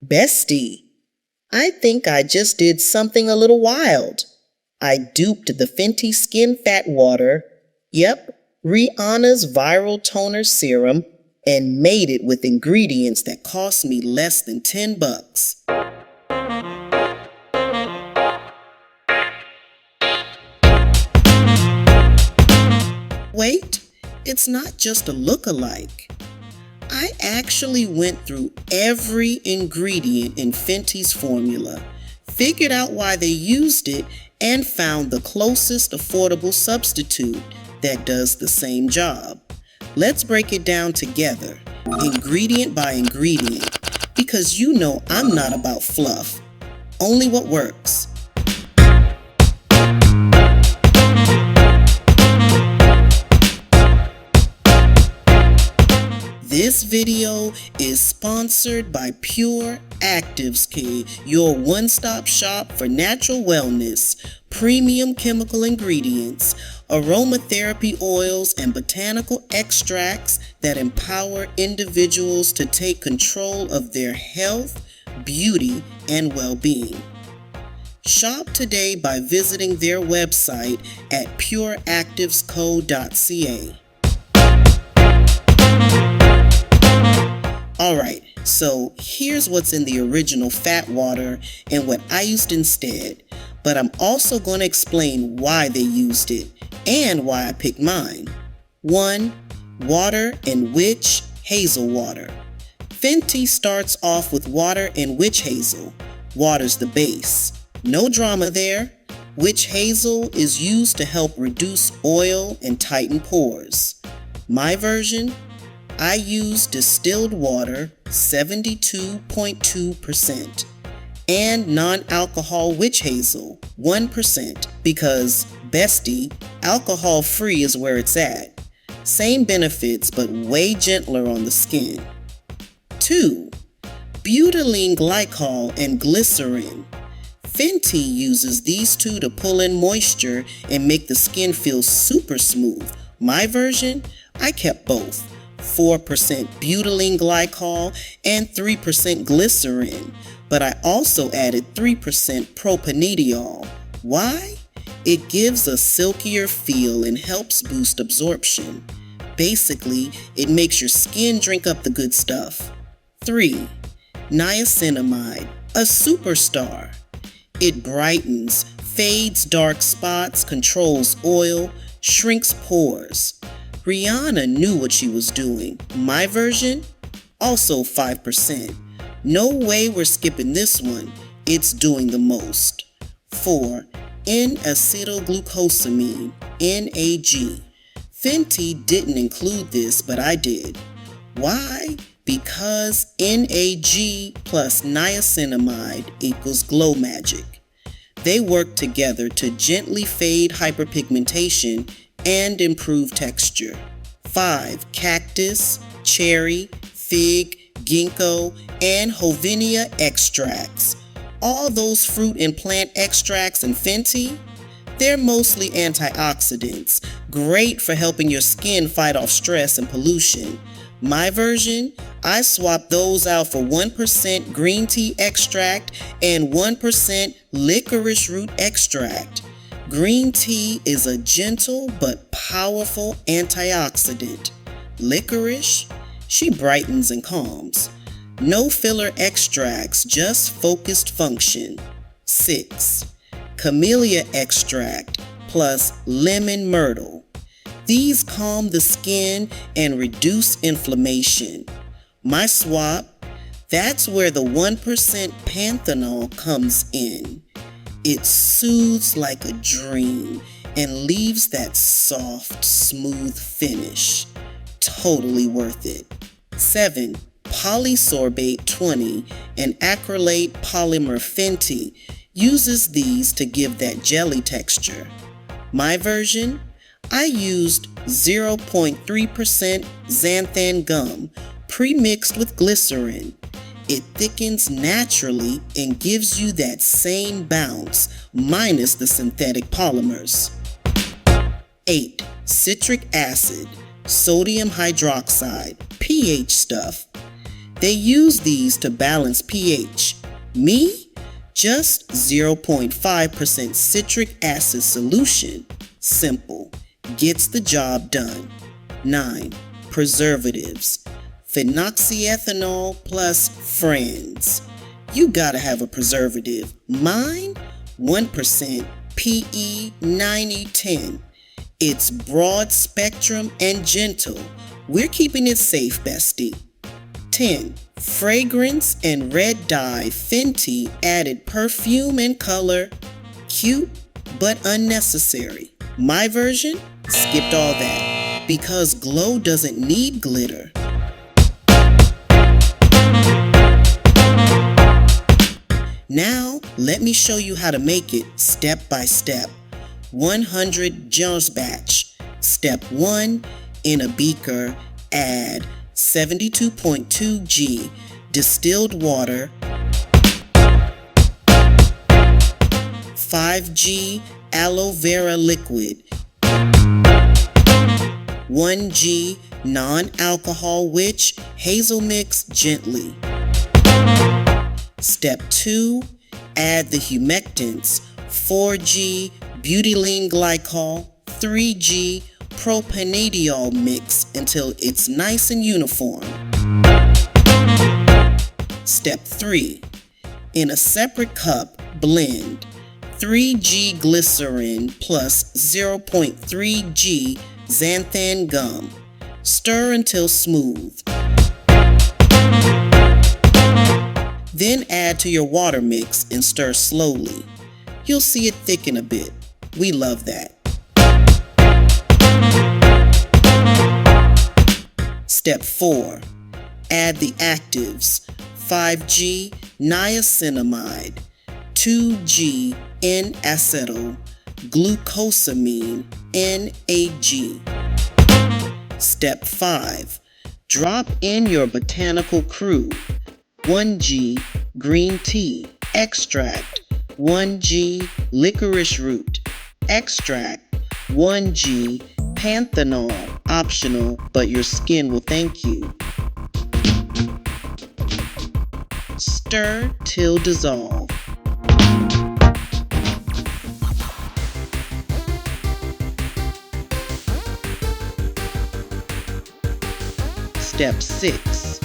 Bestie, I think I just did something a little wild. I duped the Fenty Fat Water, Rihanna's viral Toner-Serum, and made it with ingredients that cost me less than $10. Wait, it's not just a look-alike. I actually went through every ingredient in Fenty's formula, figured out why they used it, and found the closest affordable substitute that does the same job. Let's break it down together, ingredient by ingredient, because you know I'm not about fluff, only what works. This video is sponsored by Pure Actives Key, your one-stop shop for natural wellness, premium chemical ingredients, aromatherapy oils, and botanical extracts that empower individuals to take control of their health, beauty, and well-being. Shop today by visiting their website at pureactivesco.ca. Alright, so here's what's in the original fat water and what I used instead, but I'm also going to explain why they used it and why I picked mine. 1. Water and witch hazel water. Fenty starts off with water and witch hazel. Water's the base. No drama there. Witch hazel is used to help reduce oil and tighten pores. My version? I use distilled water, 72.2%, and non-alcohol witch hazel, 1%, because Bestie, alcohol-free is where it's at. Same benefits, but way gentler on the skin. 2. Butylene Glycol and Glycerin. Fenty uses these two to pull in moisture and make the skin feel super smooth. My version? I kept both. 4% butylene glycol and 3% glycerin, but I also added 3% propanediol. Why? It gives a silkier feel and helps boost absorption. Basically, it makes your skin drink up the good stuff. 3. Niacinamide, a superstar. It brightens, fades dark spots, controls oil, shrinks pores. Rihanna knew what she was doing. My version? Also 5%. No way we're skipping this one. It's doing the most. 4. N-Acetyl Glucosamine, NAG. Fenty didn't include this, but I did. Why? Because NAG plus niacinamide equals glow magic. They work together to gently fade hyperpigmentation and improve texture. 5. Cactus, cherry, fig, ginkgo, and Hovania extracts. All those fruit and plant extracts in Fenty, they're mostly antioxidants, great for helping your skin fight off stress and pollution. My version? I swapped those out for 1% green tea extract and 1% licorice root extract. Green tea is a gentle but powerful antioxidant. Licorice? She brightens and calms. No filler extracts, just focused function. 6. Camellia extract plus lemon myrtle. These calm the skin and reduce inflammation. My swap? That's where the 1% Panthenol comes in. It soothes like a dream and leaves that soft, smooth finish. Totally worth it. 7. Polysorbate 20 and acrylate polymer Fenty uses these to give that jelly texture. My version? I used 0.3% Xanthan Gum pre-mixed with glycerin. It thickens naturally and gives you that same bounce, minus the synthetic polymers. 8. Citric Acid, sodium hydroxide, pH stuff. They use these to balance pH. Me? Just 0.5% citric acid solution. Simple. Gets the job done. 9. Preservatives. Phenoxyethanol plus friends. You gotta have a preservative. Mine? 1% PE 9010. It's broad spectrum and gentle. We're keeping it safe, Bestie. 10. Fragrance and red dye Fenty added perfume and color. Cute, but unnecessary. My version? Skipped all that. Because glow doesn't need glitter. Now, let me show you how to make it step by step. 100 Jones batch. Step 1. In a beaker, add 72.2 G distilled water, 5 G Aloe Vera liquid, 1 G non-alcohol which Hazel mix gently. Step 2. Add the humectants, 4 G Butylene Glycol, 3 G Propanediol mix until it's nice and uniform. Step 3. In a separate cup, blend 3 G Glycerin plus 0.3 G Xanthan Gum. Stir until smooth. Then add to your water mix and stir slowly. You'll see it thicken a bit. We love that. Step 4. Add the actives, 5 G Niacinamide, 2 G N-Acetyl Glucosamine, NAG. Step 5. Drop in your botanical crew, 1 G green tea extract, 1 G licorice root extract, 1 G Panthenol, optional, but your skin will thank you. Stir till dissolve. Step 6.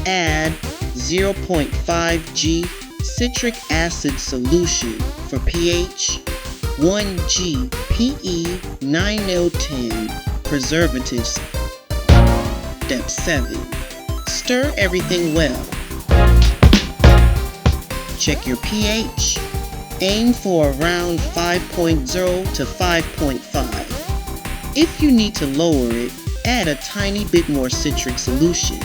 Add 0.5 G Citric Acid solution for pH, 1 G PE 9010 preservatives. Step 7. Stir everything well. Check your pH. Aim for around 5.0 to 5.5. If you need to lower it, add a tiny bit more citric solution.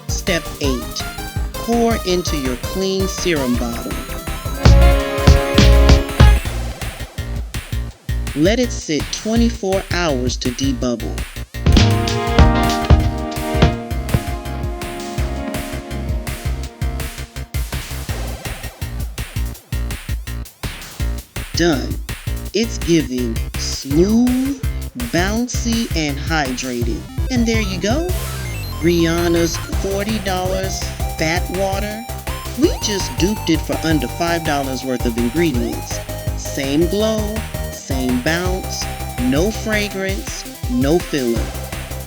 Step 8. Pour into your clean serum bottle. Let it sit 24 hours to debubble. Done. It's giving smooth, bouncy, and hydrated. And there you go. Rihanna's $40 Fat Water. We just duped it for under $5 worth of ingredients. Same glow, same bounce, no fragrance, no filler.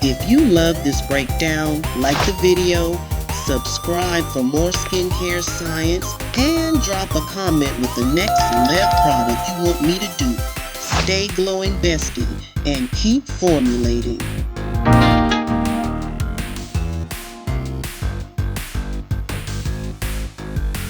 If you love this breakdown, like the video, subscribe for more skincare science, and drop a comment with the next celeb product you want me to do. Stay glowing, Bestie, and keep formulating.